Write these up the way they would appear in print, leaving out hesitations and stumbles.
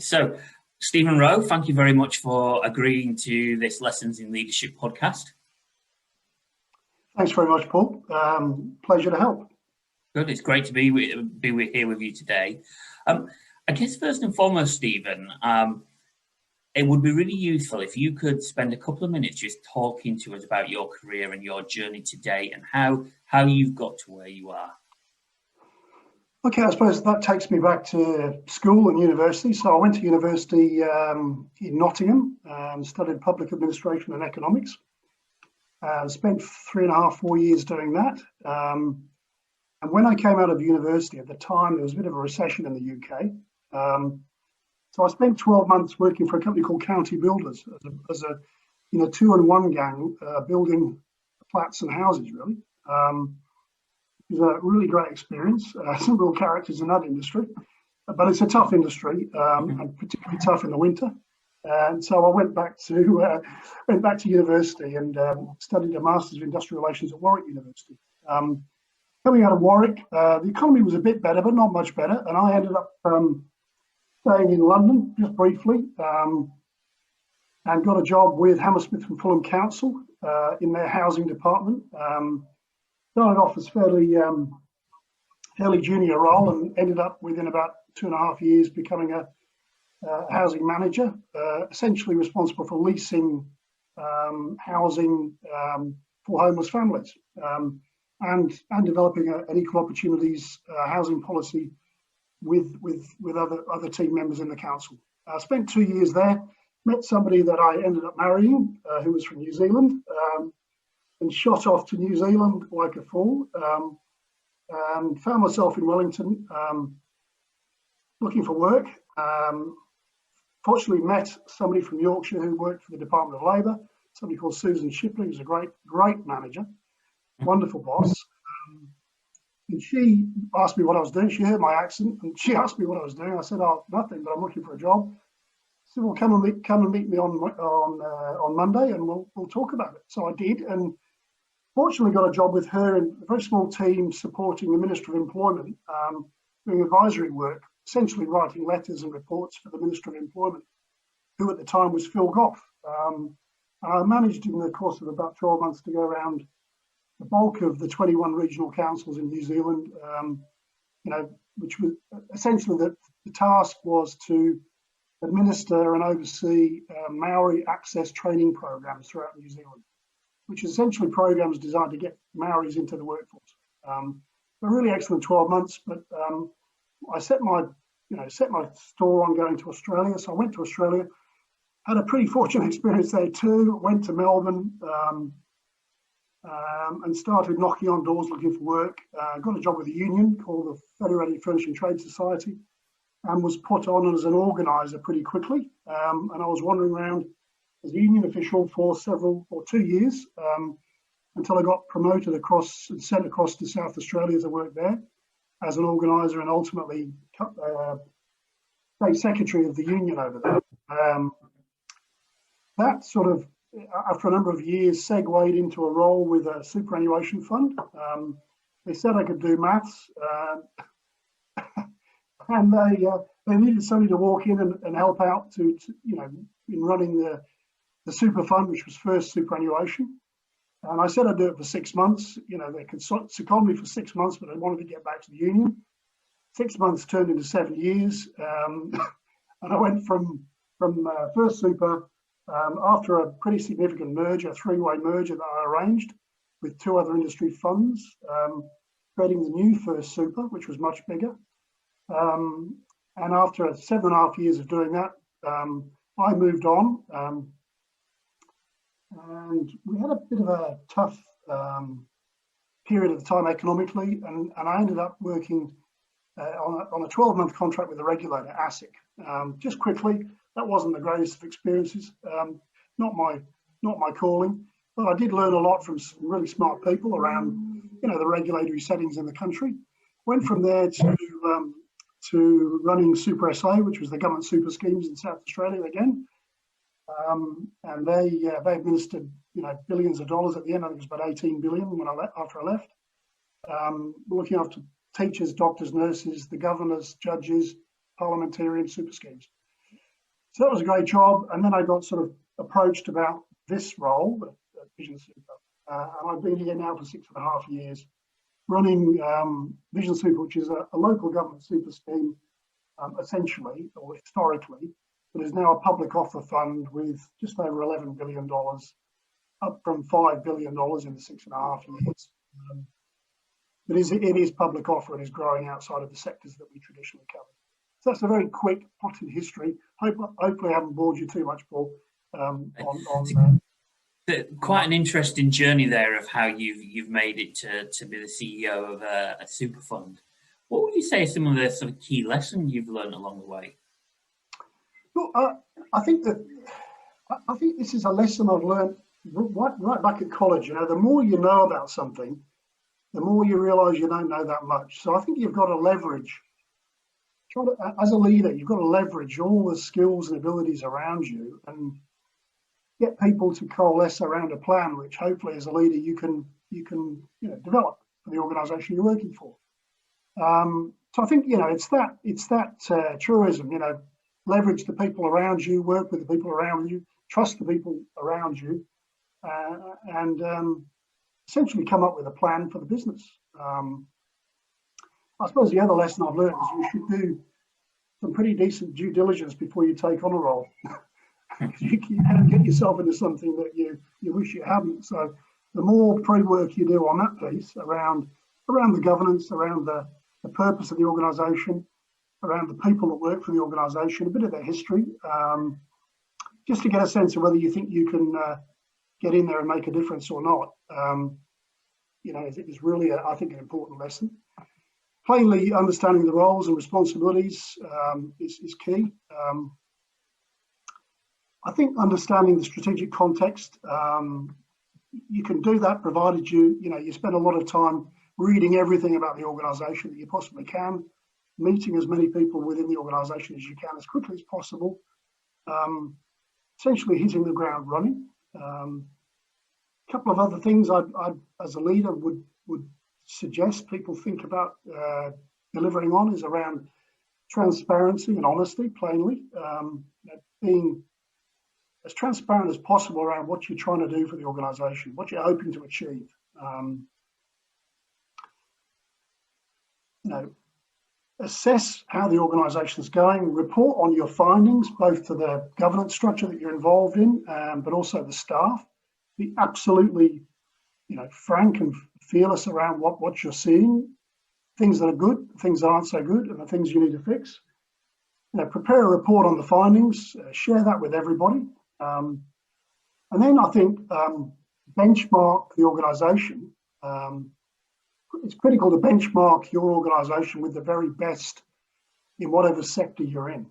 So, Stephen Rowe, thank you very much for agreeing to this Lessons in Leadership podcast. Thanks very much, Paul. Pleasure to help. Good. It's great to be here with you today. I guess first and foremost, Stephen, it would be really useful if you could spend a couple of minutes just talking to us about your career and your journey today and how you've got to where you are. Okay, I suppose that takes me back to school and university. So I went to university in Nottingham and studied public administration and economics. Spent 3.5, 4 years doing that. And when I came out of university at the time, there was a bit of a recession in the UK. So I spent 12 months working for a company called County Builders as a 2-in-1 gang building flats and houses, really. It was a really great experience. Some real characters in that industry, but it's a tough industry, and particularly tough in the winter. And so I went back to university and studied a Masters of Industrial Relations at Warwick University. Coming out of Warwick, the economy was a bit better, but not much better, and I ended up staying in London just briefly, and got a job with Hammersmith and Fulham Council in their housing department. Started off as fairly junior role and ended up within about 2.5 years becoming a housing manager, essentially responsible for leasing housing for homeless families and developing an equal opportunities housing policy with other team members in the council. I spent 2 years there, met somebody that I ended up marrying who was from New Zealand. And shot off to New Zealand like a fool, and found myself in Wellington looking for work. Fortunately met somebody from Yorkshire who worked for the Department of Labour, somebody called Susan Shipley, who's a great manager, wonderful boss. And she asked me what I was doing. She heard my accent and she asked me what I was doing. I said, "Oh, nothing, but I'm looking for a job." She said, "Well, come and meet me on Monday, and we'll talk about it." So I did, and fortunately got a job with her in a very small team supporting the Minister of Employment, doing advisory work, essentially writing letters and reports for the Minister of Employment, who at the time was Phil Goff. I managed in the course of about 12 months to go around the bulk of the 21 regional councils in New Zealand, which was essentially the task was to administer and oversee Maori access training programs throughout New Zealand, which is essentially programs designed to get Maoris into the workforce. A really excellent 12 months, but I set my store on going to Australia. So I went to Australia, had a pretty fortunate experience there too. Went to Melbourne and started knocking on doors looking for work. Got a job with a union called the Federated Furnishing Trade Society, and was put on as an organiser pretty quickly. And I was wandering around as a union official for 2 years until I got promoted and sent across to South Australia to work there as an organiser and ultimately state secretary of the union over there. That sort of, after a number of years, segued into a role with a superannuation fund. They said I could do maths, and they needed somebody to walk in and help out in running the super fund, which was first superannuation. And I said I'd do it for 6 months. They could second me for 6 months, but I wanted to get back to the union. 6 months turned into 7 years. And I went from first super after a pretty significant merger, a 3-way merger that I arranged with 2 other industry funds, creating the new first super, which was much bigger. And after 7.5 years of doing that, I moved on. And we had a bit of a tough period at the time economically, and I ended up working on a 12-month contract with the regulator, ASIC. Just quickly, that wasn't the greatest of experiences, not my calling, but I did learn a lot from some really smart people around, the regulatory settings in the country. Went from there to running Super SA, which was the government super schemes in South Australia again. And they administered billions of dollars at the end. I think it was about 18 billion after I left. Looking after teachers, doctors, nurses, the governors, judges, parliamentarians, super schemes. So that was a great job. And then I got sort of approached about this role at Vison Super. And I've been here now for 6.5 years, running Vison Super, which is a local government super scheme, essentially, or historically, but is now a public offer fund with just over $11 billion, up from $5 billion in the 6.5 years. It is public offer and is growing outside of the sectors that we traditionally cover. So that's a very quick potted history. Hopefully I haven't bored you too much, Paul. Quite an interesting journey there of how you've made it to be the CEO of a super fund. What would you say are some of the sort of key lessons you've learned along the way? Well, I think this is a lesson I've learned right back at college. You know, the more you know about something, the more you realise you don't know that much. So I think you've got to leverage. As a leader, you've got to leverage all the skills and abilities around you and get people to coalesce around a plan, which hopefully as a leader you can develop for the organisation you're working for. So I think it's that truism. Leverage the people around you, work with the people around you, trust the people around you, and essentially come up with a plan for the business. I suppose the other lesson I've learned is you should do some pretty decent due diligence before you take on a role. You can get yourself into something that you wish you hadn't. So the more pre-work you do on that piece around the governance, around the purpose of the organisation, around the people that work for the organisation, a bit of their history, just to get a sense of whether you think you can get in there and make a difference or not, is really, I think, an important lesson. Plainly understanding the roles and responsibilities is key. I think understanding the strategic context, you can do that provided you spend a lot of time reading everything about the organisation that you possibly can, meeting as many people within the organisation as you can as quickly as possible, essentially hitting the ground running. A couple of other things I as a leader would suggest people think about delivering on is around transparency and honesty, plainly, being as transparent as possible around what you're trying to do for the organisation, what you're hoping to achieve. Assess how the organisation is going, report on your findings, both to the governance structure that you're involved in, but also the staff. Be absolutely, frank and fearless around what you're seeing, things that are good, things that aren't so good, and the things you need to fix. Prepare a report on the findings, share that with everybody. And then I think benchmark the organisation. It's critical to benchmark your organisation with the very best in whatever sector you're in.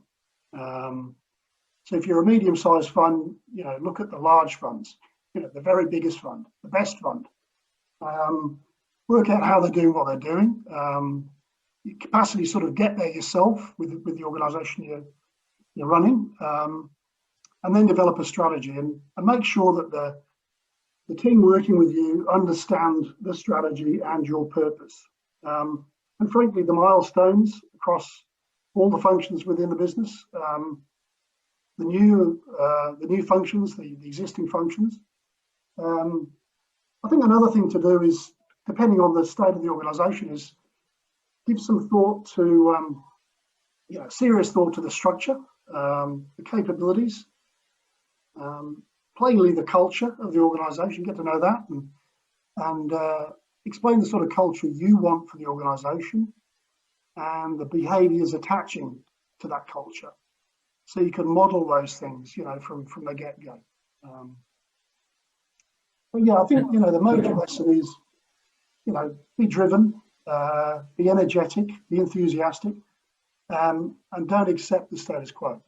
So if you're a medium-sized fund, look at the large funds, the very biggest fund, the best fund. Work out how they're doing what they're doing. Your capacity sort of get there yourself with the organisation you're running. And then develop a strategy and make sure that the team working with you understand the strategy and your purpose. And frankly, the milestones across all the functions within the business, the new functions, the existing functions. I think another thing to do is, depending on the state of the organisation, is give some thought to, serious thought to the structure, the capabilities, plainly the culture of the organisation, get to know that and explain the sort of culture you want for the organisation and the behaviours attaching to that culture. So you can model those things, from the get-go. But yeah, I think, the major lesson is, be driven, be energetic, be enthusiastic, and don't accept the status quo.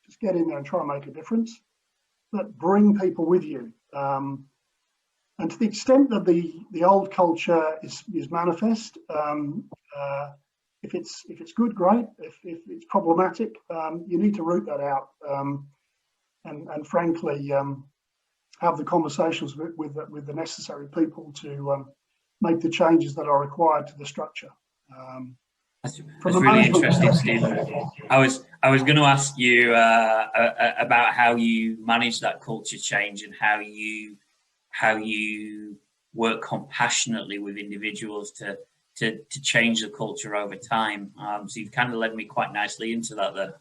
Just get in there and try and make a difference. But bring people with you. And to the extent that the old culture is manifest, if it's good, great. If it's problematic, you need to root that out. And frankly, have the conversations with the necessary people to make the changes that are required to the structure. That's really interesting, Stephen. I was going to ask you about how you manage that culture change and how you work compassionately with individuals to change the culture over time. So you've kind of led me quite nicely into that there.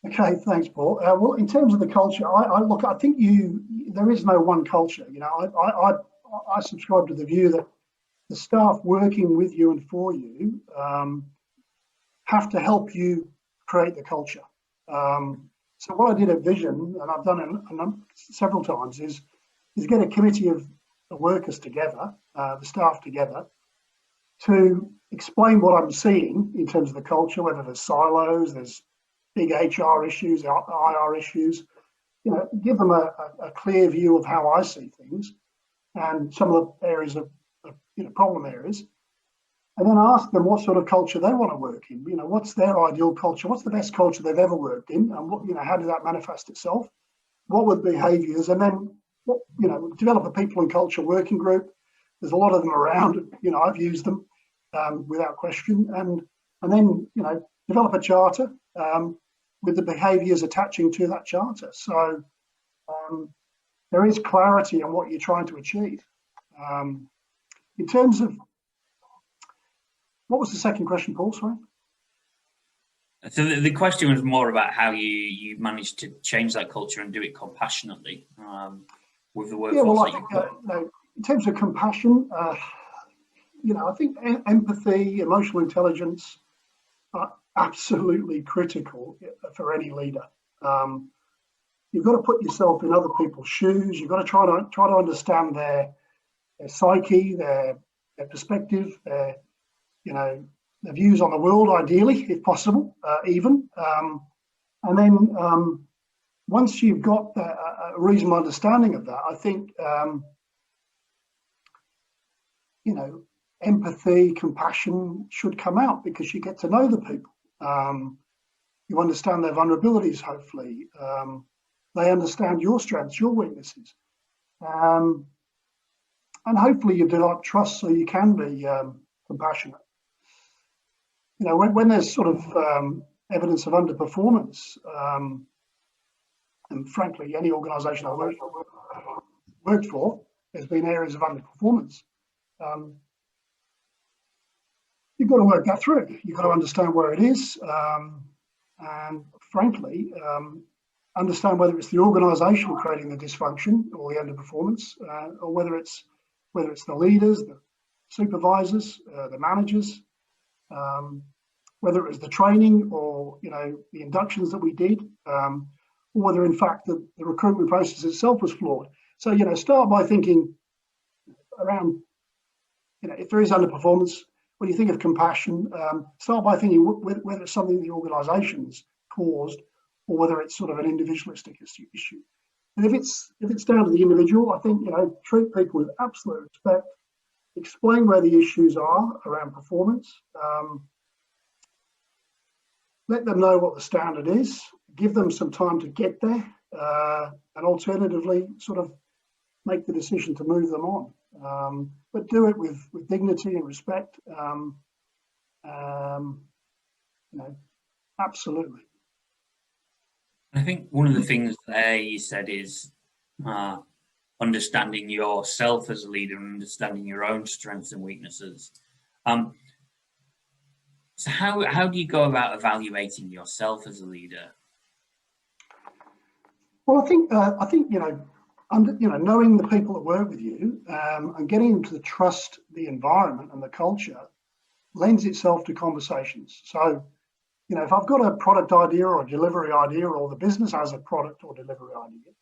Okay, thanks, Paul. Well, in terms of the culture, I think there is no one culture. I subscribe to the view that the staff working with you and for you have to help you create the culture. So what I did at Vision, and I've done it several times, is get a committee of the workers together, the staff together, to explain what I'm seeing in terms of the culture, whether there's silos, there's big HR issues, IR issues, give them a clear view of how I see things and some of the areas of problem areas, and then ask them what sort of culture they want to work in. What's their ideal culture? What's the best culture they've ever worked in? And how does that manifest itself? What were the behaviours? And then, develop a people and culture working group. There's a lot of them around. I've used them without question. And then, develop a charter with the behaviours attaching to that charter. So there is clarity on what you're trying to achieve. In terms of, what was the second question, Paul? Sorry. So the question was more about how you managed to change that culture and do it compassionately with the workforce. Yeah, well, I think in terms of compassion, I think empathy, emotional intelligence are absolutely critical for any leader. You've got to put yourself in other people's shoes. You've got to try to understand their psyche, their perspective, their views on the world, ideally, if possible, even. And then once you've got a reasonable understanding of that, I think, empathy, compassion should come out because you get to know the people. You understand their vulnerabilities, hopefully. They understand your strengths, your weaknesses. And hopefully you develop trust so you can be compassionate. When there's sort of evidence of underperformance, and frankly, any organisation I worked for, there's been areas of underperformance. You've got to work that through. You've got to understand where it is, and frankly, understand whether it's the organisation creating the dysfunction or the underperformance, or whether it's the leaders, the supervisors, the managers. Whether it was the training or the inductions that we did, or whether in fact the recruitment process itself was flawed. So start by thinking around if there is underperformance, when you think of compassion, start by thinking whether it's something the organisation's caused or whether it's sort of an individualistic issue. And if it's down to the individual, I think treat people with absolute respect, explain where the issues are around performance. Let them know what the standard is, give them some time to get there, and alternatively, sort of make the decision to move them on. But do it with dignity and respect. Absolutely. I think one of the things there you said is understanding yourself as a leader and understanding your own strengths and weaknesses. So how do you go about evaluating yourself as a leader? Well, I think knowing the people that work with you and getting them to trust the environment and the culture lends itself to conversations. So, if I've got a product idea or a delivery idea, or the business has a product or delivery idea,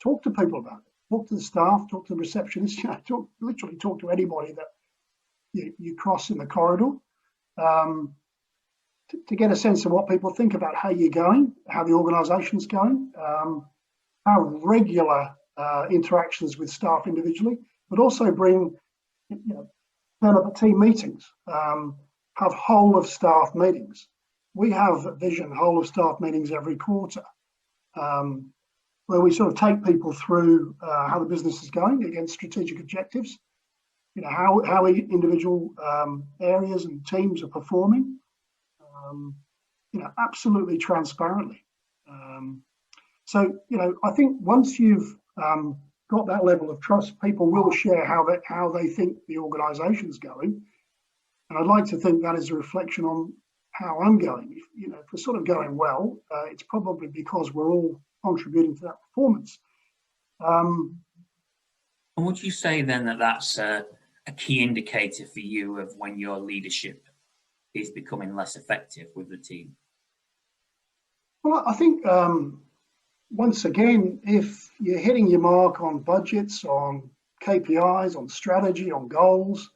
talk to people about it. Talk to the staff, talk to the receptionist, literally talk to anybody that you cross in the corridor. To get a sense of what people think about how you're going, how the organisation's going, how regular interactions with staff individually, but also bring, turn up at team meetings, have whole of staff meetings. We have Vision whole of staff meetings every quarter, where we sort of take people through how the business is going against strategic objectives, how individual areas and teams are performing, absolutely transparently. So, I think once you've got that level of trust, people will share how they think the organisation's going. And I'd like to think that is a reflection on how I'm going. If we're sort of going well, it's probably because we're all contributing to that performance. And would you say then that that's a key indicator for you of when your leadership is becoming less effective with the team? Well, I think once again, if you're hitting your mark on budgets, on KPIs, on strategy, on goals,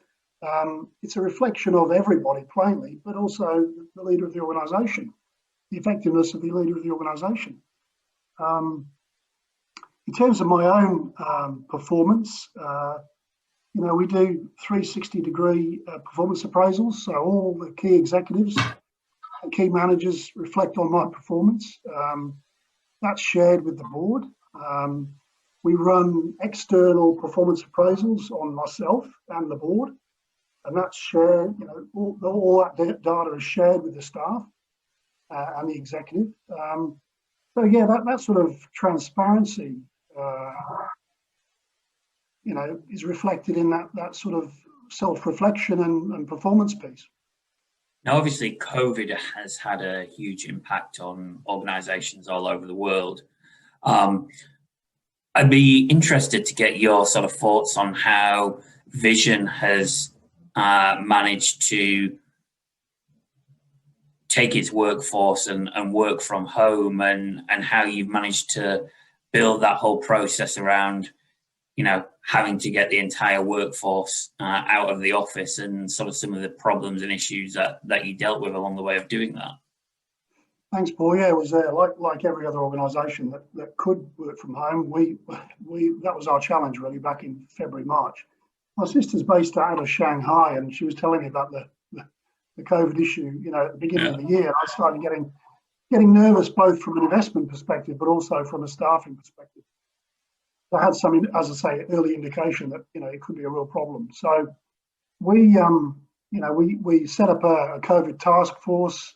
it's a reflection of everybody plainly, but also the leader of the organisation, the effectiveness of the leader of the organisation. In terms of my own performance, we do 360-degree performance appraisals. So all the key executives and key managers reflect on my performance. That's shared with the board. We run external performance appraisals on myself and the board, and that's shared. All that data is shared with the staff and the executive. So yeah, that sort of transparency, is reflected in that sort of self-reflection and performance piece. Now, obviously, COVID has had a huge impact on organisations all over the world. I'd be interested to get your sort of thoughts on how Vison has managed to take its workforce and work from home, and how you've managed to build that whole process around, having to get the entire workforce out of the office, and sort of some of the problems and issues that you dealt with along the way of doing that. Thanks, Paul. Yeah, it was like every other organisation that could work from home. We that was our challenge really back in February, March. My sister's based out of Shanghai, and she was telling me about the COVID issue. At the beginning of the year, I started getting nervous, both from an investment perspective, but also from a staffing perspective. I had some, as I say, early indication that it could be a real problem. So we set up a COVID task force.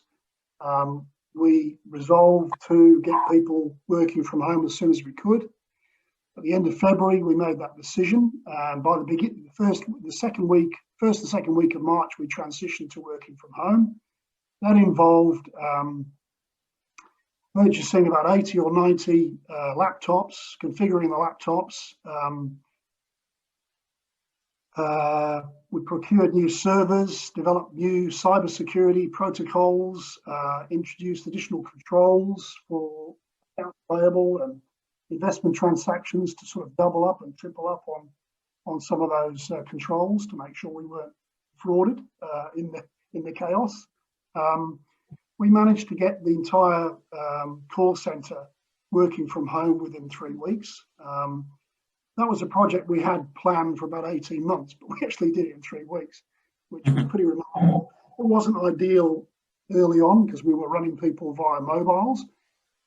We resolved to get people working from home as soon as we could. At the end of February, we made that decision. And by the second week of March, we transitioned to working from home. That involved purchasing about 80 or 90 laptops, configuring the laptops. We procured new servers, developed new cybersecurity protocols, introduced additional controls for accounts payable and investment transactions to sort of double up and triple up on some of those controls to make sure we weren't frauded in the chaos. We managed to get the entire call centre working from home within 3 weeks. That was a project we had planned for about 18 months, but we actually did it in 3 weeks, which was pretty remarkable. It wasn't ideal early on because we were running people via mobiles,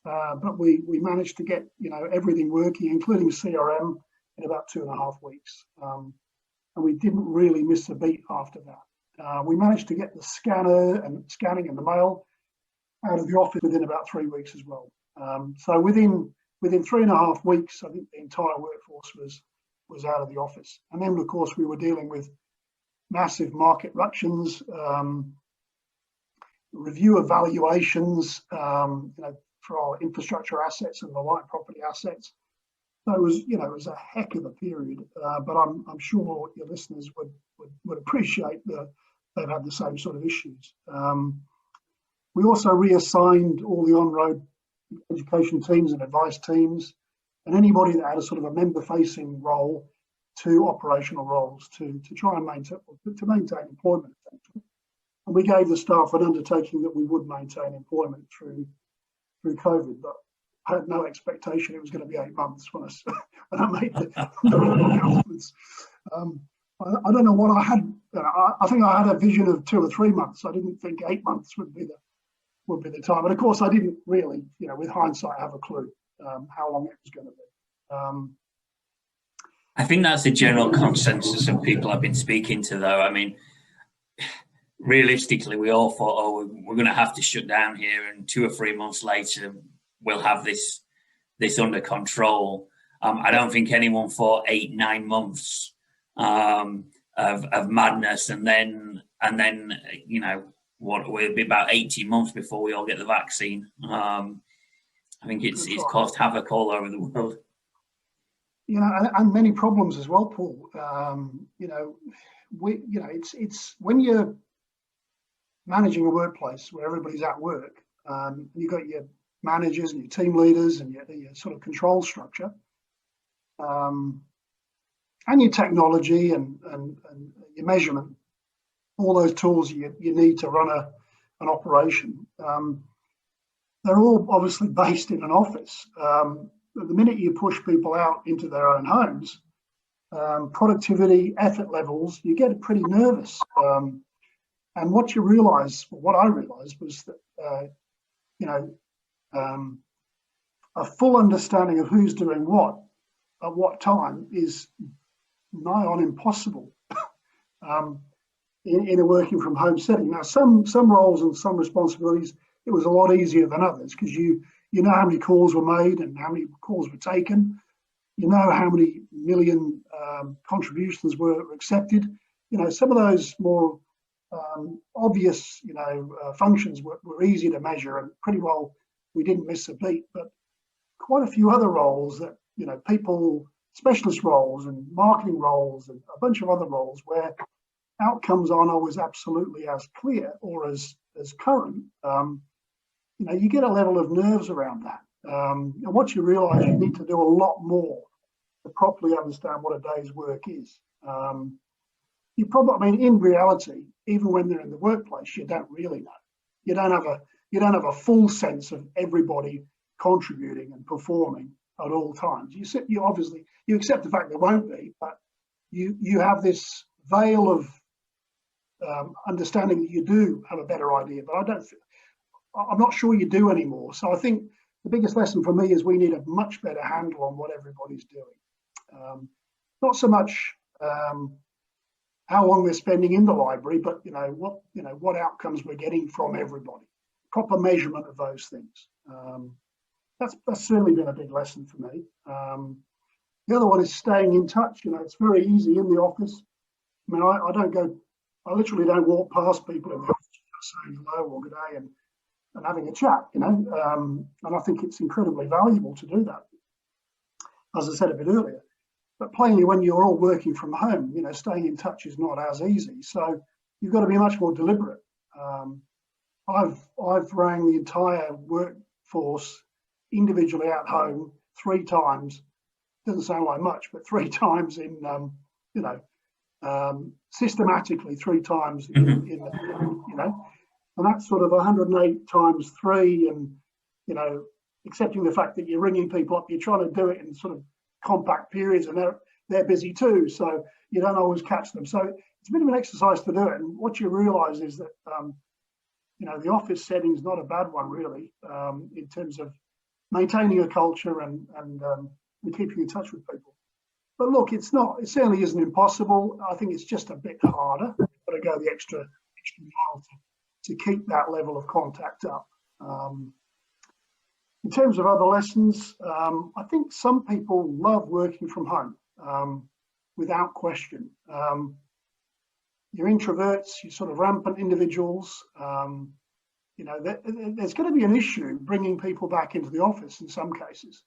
but we managed to get everything working, including CRM, in about 2.5 weeks. And we didn't really miss a beat after that. We managed to get the scanning and the mail out of the office within about 3 weeks as well. So within 3.5 weeks, I think the entire workforce was out of the office. And then, of course, we were dealing with massive market ructions, review evaluations, for our infrastructure assets and the light property assets. So it was a heck of a period. But I'm sure your listeners would appreciate that they've had the same sort of issues. We also reassigned all the on-road education teams and advice teams, and anybody that had a sort of a member-facing role to operational roles to try and maintain employment. And we gave the staff an undertaking that we would maintain employment through COVID, but I had no expectation it was going to be 8 months when I made the announcements. I don't know what I had. I think I had a vision of 2 or 3 months. I didn't think 8 months would be the time. And of course, I didn't really, with hindsight, have a clue how long it was going to be. I think that's the general consensus of people I've been speaking to, though. I mean, realistically, we all thought, oh, we're going to have to shut down here, and 2 or 3 months later, we'll have this under control. I don't think anyone thought 8-9 months of madness, and then what will be about 18 months before we all get the vaccine. I think it's caused havoc all over the world. And many problems as well, Paul. It's when you're managing a workplace where everybody's at work, you've got your managers and your team leaders and your sort of control structure, and your technology and your measurement, all those tools you need to run an operation. They're all obviously based in an office. The minute you push people out into their own homes, productivity, effort levels, you get pretty nervous. And what I realised was that, a full understanding of who's doing what at what time is nigh on impossible in a working from home setting. Now, some roles and some responsibilities, it was a lot easier than others, because you know how many calls were made and how many calls were taken. You know how many million contributions were accepted. Some of those more obvious, functions were easy to measure, and pretty well we didn't miss a beat. But quite a few other roles that, people, specialist roles and marketing roles and a bunch of other roles where outcomes aren't always absolutely as clear or as current, you get a level of nerves around that. And what you realise, you need to do a lot more to properly understand what a day's work is. In reality, even when they're in the workplace, you don't really know. You don't have a full sense of everybody contributing and performing at all times. You obviously accept the fact there won't be, but you have this veil of understanding that you do have a better idea. But I'm not sure you do anymore. So I think the biggest lesson for me is we need a much better handle on what everybody's doing. Not so much how long we're spending in the library, but what outcomes we're getting from everybody. Proper measurement of those things. That's certainly been a big lesson for me. The other one is staying in touch. It's very easy in the office. I literally don't walk past people in the office just saying hello or good day and having a chat, and I think it's incredibly valuable to do that, as I said a bit earlier. But plainly, when you're all working from home, staying in touch is not as easy. So you've got to be much more deliberate. I've rang the entire workforce individually at home 3 times. Doesn't sound like much, but 3 times in, systematically 3 times and that's sort of 108 times 3, and accepting the fact that you're ringing people up, you're trying to do it in sort of compact periods, and they're busy too, so you don't always catch them. So it's a bit of an exercise to do it, and what you realise is that the office setting is not a bad one really, in terms of maintaining a culture and keeping in touch with people. But look, it certainly isn't impossible. I think it's just a bit harder. You've got to go the extra mile to keep that level of contact up. In terms of other lessons, I think some people love working from home, without question. You're introverts, you're sort of rampant individuals. There's going to be an issue bringing people back into the office in some cases.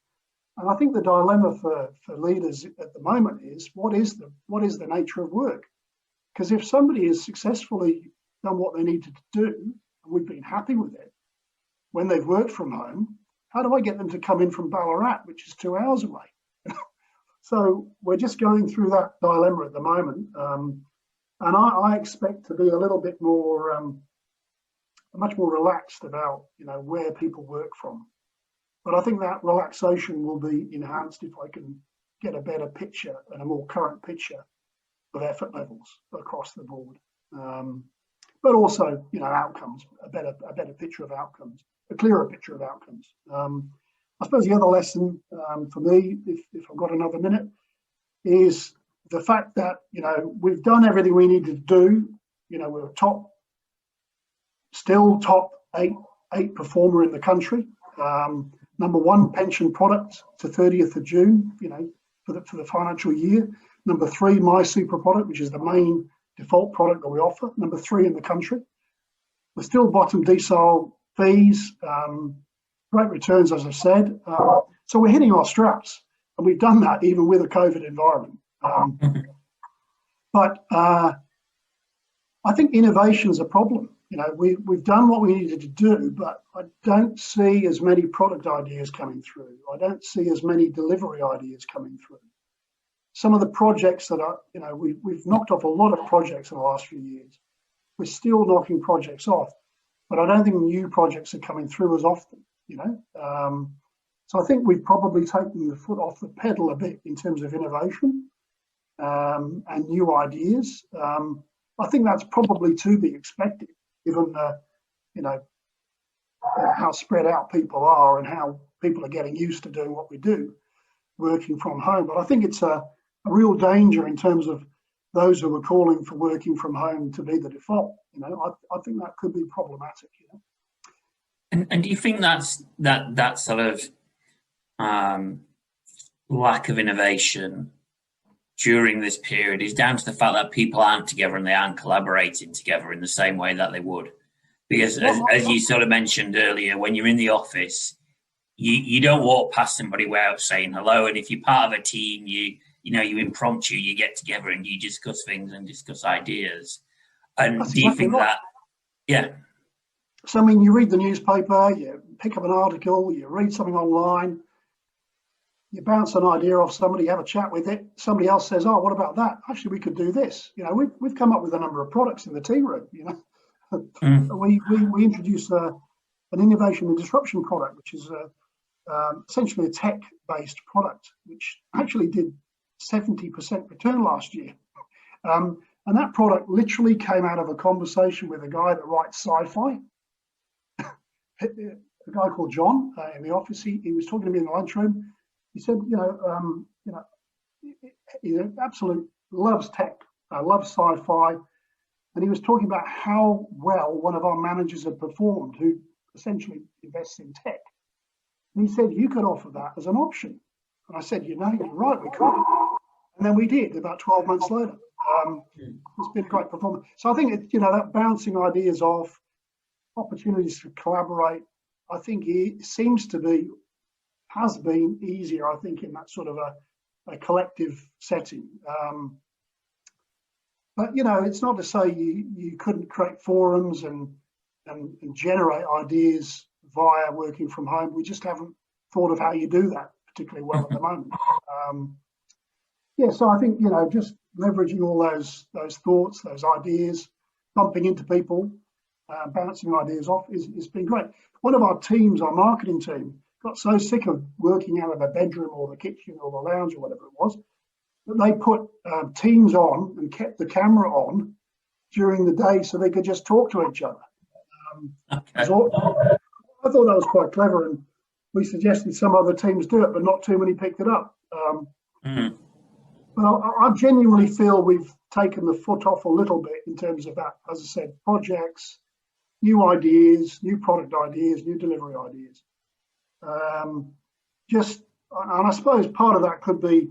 And I think the dilemma for leaders at the moment is, what is the nature of work? Because if somebody has successfully done what they needed to do, and we've been happy with it, when they've worked from home, how do I get them to come in from Ballarat, which is 2 hours away? So we're just going through that dilemma at the moment. And I expect to be a little bit more, much more relaxed about, where people work from. But I think that relaxation will be enhanced if I can get a better picture and a more current picture of effort levels across the board. But also, outcomes, a better picture of outcomes, a clearer picture of outcomes. I suppose the other lesson for me, if I've got another minute, is the fact that, we've done everything we needed to do. We're top Still top eight performer in the country. Number one pension product to 30th of June, for the financial year. Number three, My Super product, which is the main default product that we offer. Number three in the country. We're still bottom decile fees, great returns, as I've said. So we're hitting our straps, and we've done that even with a COVID environment. But I think innovation is a problem. We've done what we needed to do, but I don't see as many product ideas coming through. I don't see as many delivery ideas coming through. Some of the projects that are, we've knocked off a lot of projects in the last few years. We're still knocking projects off, but I don't think new projects are coming through as often, So I think we've probably taken the foot off the pedal a bit in terms of innovation and new ideas. I think that's probably to be expected, given how spread out people are and how people are getting used to doing what we do, working from home. But I think it's a real danger in terms of those who are calling for working from home to be the default. I think that could be problematic. And do you think that sort of lack of innovation during this period is down to the fact that people aren't together and they aren't collaborating together in the same way that they would? Because as you sort of mentioned earlier, when you're in the office, you don't walk past somebody without saying hello. And if you're part of a team, you impromptu, you get together and you discuss things and discuss ideas. And That's do you exactly think right. that, yeah. So, I mean, you read the newspaper, you pick up an article, you read something online, you bounce an idea off somebody, you have a chat with it. Somebody else says, "Oh, what about that? Actually, we could do this." We've come up with a number of products in the tea room. We introduced an innovation and disruption product, which is essentially a tech-based product, which actually did 70% return last year. And that product literally came out of a conversation with a guy that writes sci-fi. A guy called John in the office. He was talking to me in the lunchroom. He said, he absolutely loves tech, loves sci-fi, and he was talking about how well one of our managers had performed, who essentially invests in tech. And he said, "You could offer that as an option." And I said, "You're right, we could." And then we did about 12 months later. It's been a great performance. So I think that bouncing ideas off, opportunities to collaborate, I think it has been easier, I think, in that sort of a collective setting. But it's not to say you couldn't create forums and generate ideas via working from home. We just haven't thought of how you do that particularly well at the moment. So I think just leveraging all those thoughts, those ideas, bumping into people, bouncing ideas off has been great. One of our teams, our marketing team, got so sick of working out of a bedroom or the kitchen or the lounge or whatever it was, that they put Teams on and kept the camera on during the day so they could just talk to each other. I thought that was quite clever, and we suggested some other teams do it, but not too many picked it up. But I genuinely feel we've taken the foot off a little bit in terms of that, as I said, projects, new ideas, new product ideas, new delivery ideas. And I suppose part of that could be,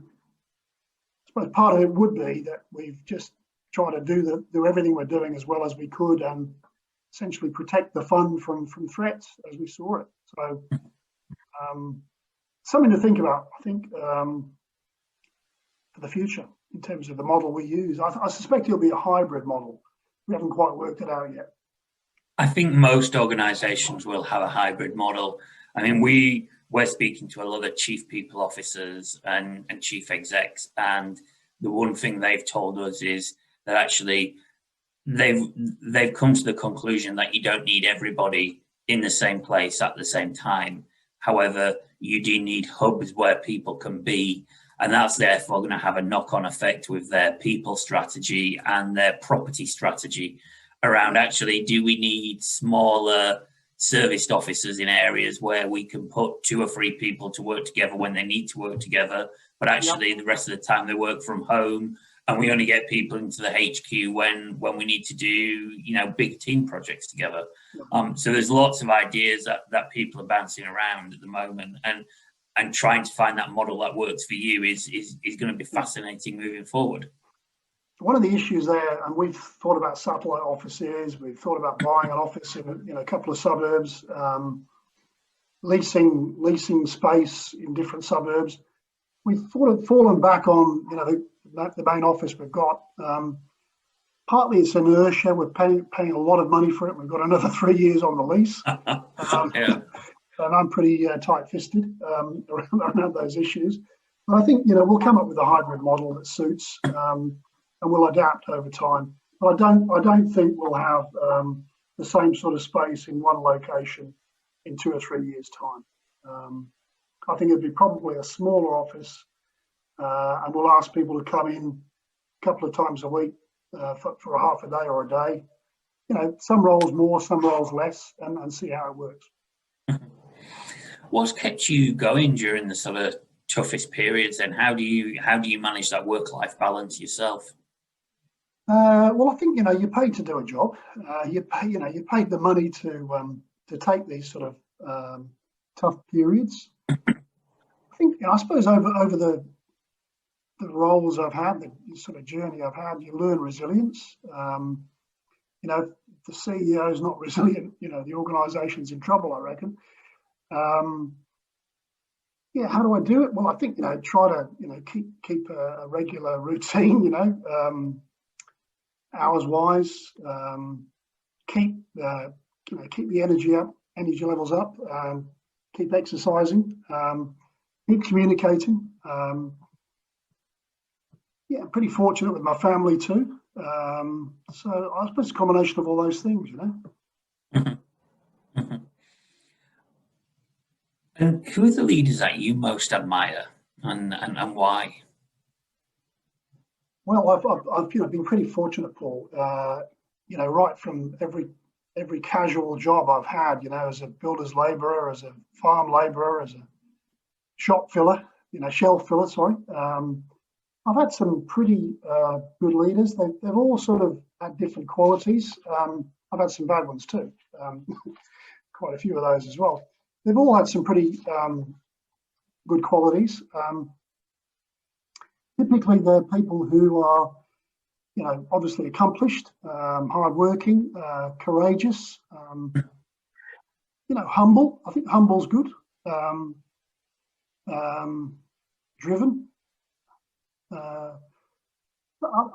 part of it would be that we've just tried to do everything we're doing as well as we could and essentially protect the fund from threats as we saw it. So something to think about, I think, for the future in terms of the model we use. I suspect it'll be a hybrid model. We haven't quite worked it out yet. I think most organisations will have a hybrid model. I mean, we're speaking to a lot of chief people officers and chief execs, and the one thing they've told us is that actually they've come to the conclusion that you don't need everybody in the same place at the same time. However, you do need hubs where people can be, and that's therefore going to have a knock-on effect with their people strategy and their property strategy around actually, do we need smaller serviced offices in areas where we can put 2 or 3 people to work together when they need to work together, but actually the rest of the time they work from home, and we only get people into the HQ when we need to do big team projects together. So there's lots of ideas that people are bouncing around at the moment, and trying to find that model that works for you is going to be fascinating moving forward. One of the issues there, and we've thought about satellite offices, we've thought about buying an office in a couple of suburbs, leasing space in different suburbs. We've fallen back on the main office we've got. Partly it's inertia. We're paying a lot of money for it. We've got another 3 years on the lease. Yeah. And I'm pretty tight-fisted around those issues. But I think we'll come up with a hybrid model that suits, and we'll adapt over time. But I don't think we'll have the same sort of space in one location in 2 or 3 years' time. I think it'd be probably a smaller office, and we'll ask people to come in a couple of times a week for a half a day or a day. Some roles more, some roles less, and see how it works. What's kept you going during the sort of toughest periods, and how do you manage that work-life balance yourself? Well, I think you're paid to do a job. You're paid the money to take these sort of tough periods. I think I suppose over the roles I've had, the sort of journey I've had, you learn resilience. If the CEO is not resilient, the organisation's in trouble, I reckon. How do I do it? Well, I think try to keep a regular routine. Hours wise, keep the energy levels up, keep exercising, keep communicating. I'm pretty fortunate with my family too. So I suppose it's a combination of all those things, And who are the leaders that you most admire, and why? Well, I've been pretty fortunate, Paul. Right from every casual job I've had, as a builder's labourer, as a farm labourer, as a shop filler, shelf filler. Sorry, I've had some pretty good leaders. They've all sort of had different qualities. I've had some bad ones too. Quite a few of those as well. They've all had some pretty good qualities. Typically, they're people who are, obviously accomplished, hardworking, courageous, humble. I think humble's good. Driven. I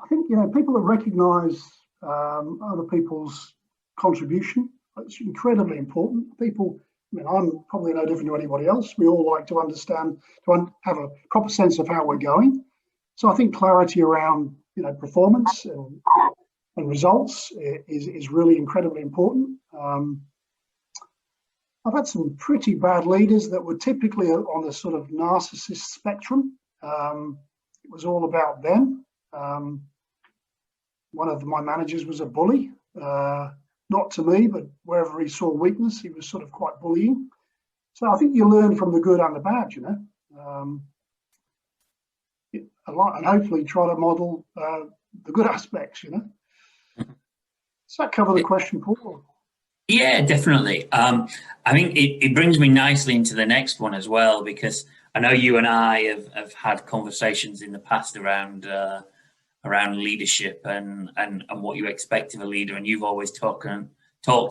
think people that recognise other people's contribution. It's incredibly important. People. I'm probably no different to anybody else. We all like to understand, to have a proper sense of how we're going. So I think clarity around, performance and results is really incredibly important. I've had some pretty bad leaders that were typically on the sort of narcissist spectrum. It was all about them. One of my managers was a bully. Not to me, but wherever he saw weakness, he was sort of quite bullying. So I think you learn from the good and the bad, a lot, and hopefully try to model the good aspects, Does that cover the question, Paul? Yeah, definitely. I think it brings me nicely into the next one as well, because I know you and I have had conversations in the past around leadership and what you expect of a leader, and you've always talked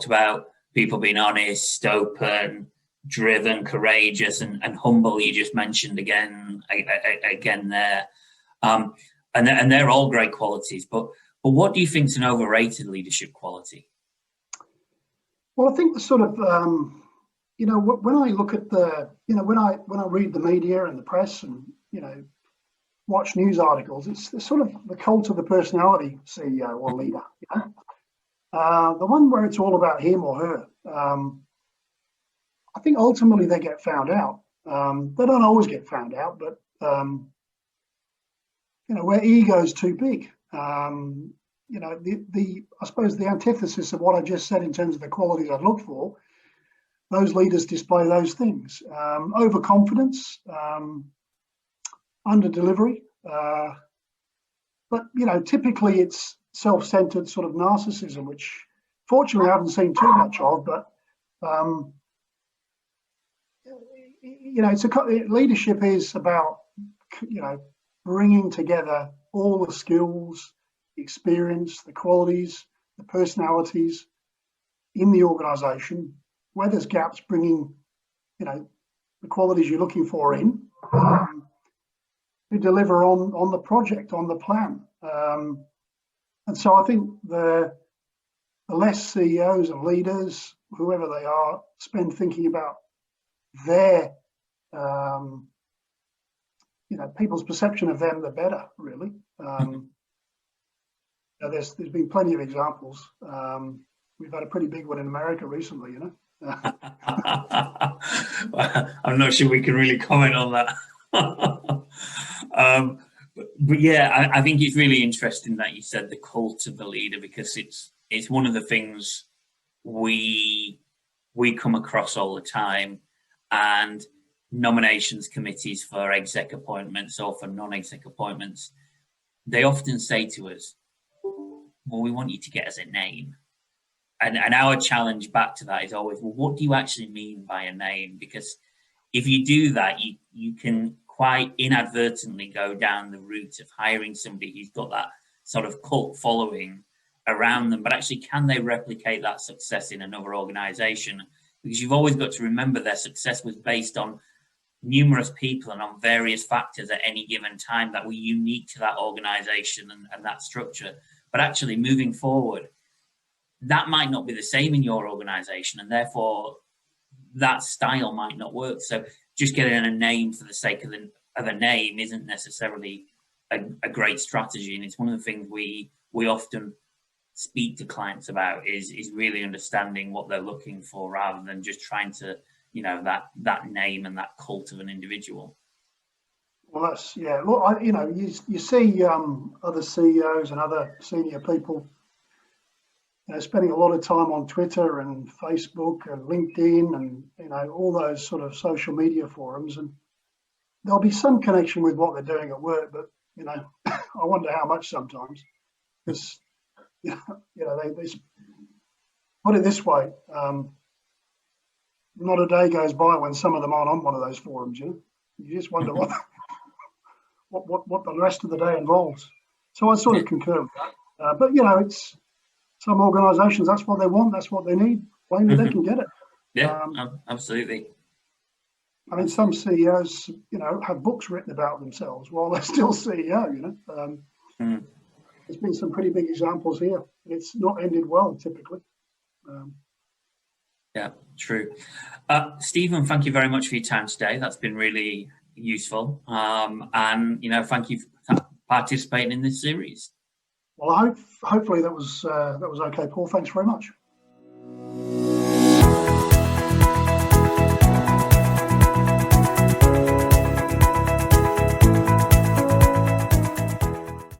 about people being honest, open, driven, courageous, and humble. You just mentioned again there, and they're all great qualities. But what do you think is an overrated leadership quality? Well, I think the sort of when I look at when I read the media and the press and watch news articles, it's sort of the cult of the personality CEO or leader. The one where it's all about him or her. I think ultimately they get found out. They don't always get found out, but where ego's too big. I suppose the antithesis of what I just said in terms of the qualities I'd look for. Those leaders display those things: overconfidence, under delivery, but typically it's self-centered sort of narcissism, which fortunately I haven't seen too much of. But leadership is about bringing together all the skills, the experience, the qualities, the personalities in the organisation. Where there's gaps, bringing the qualities you're looking for in to deliver on the project, on the plan. And so I think the less CEOs and leaders, whoever they are, spend thinking about their people's perception of them, the better, really. There's been plenty of examples. We've had a pretty big one in America recently, I'm not sure we can really comment on that. But yeah, I think it's really interesting that you said the cult of the leader, because it's one of the things we come across all the time. And nominations committees for exec appointments or for non-exec appointments, they often say to us, well, we want you to get us a name. And our challenge back to that is always, well, what do you actually mean by a name? Because if you do that, you can quite inadvertently go down the route of hiring somebody who's got that sort of cult following around them. But actually, can they replicate that success in another organization? Because you've always got to remember their success was based on numerous people and on various factors at any given time that were unique to that organization and that structure. But actually, moving forward, that might not be the same in your organization, and therefore that style might not work. So just getting a name for the sake of a name isn't necessarily a great strategy. And it's one of the things we often speak to clients about is really understanding what they're looking for, rather than just trying to, that name and that cult of an individual. Well, that's, yeah. Well, you see other CEOs and other senior people spending a lot of time on Twitter and Facebook and LinkedIn and all those sort of social media forums, and there'll be some connection with what they're doing at work, but I wonder how much sometimes, because they put it this way, not a day goes by when some of them aren't on one of those forums. You just wonder what the rest of the day involves. So I sort of concur with that. But it's some organisations, that's what they want, that's what they need. Plainly, they can get it. Yeah, absolutely. I mean, some CEOs, have books written about themselves while they're still CEO. There's been some pretty big examples here. It's not ended well, typically. Yeah, true. Stephen, thank you very much for your time today. That's been really useful. And thank you for participating in this series. Well, hopefully that was okay, Paul. Thanks very much.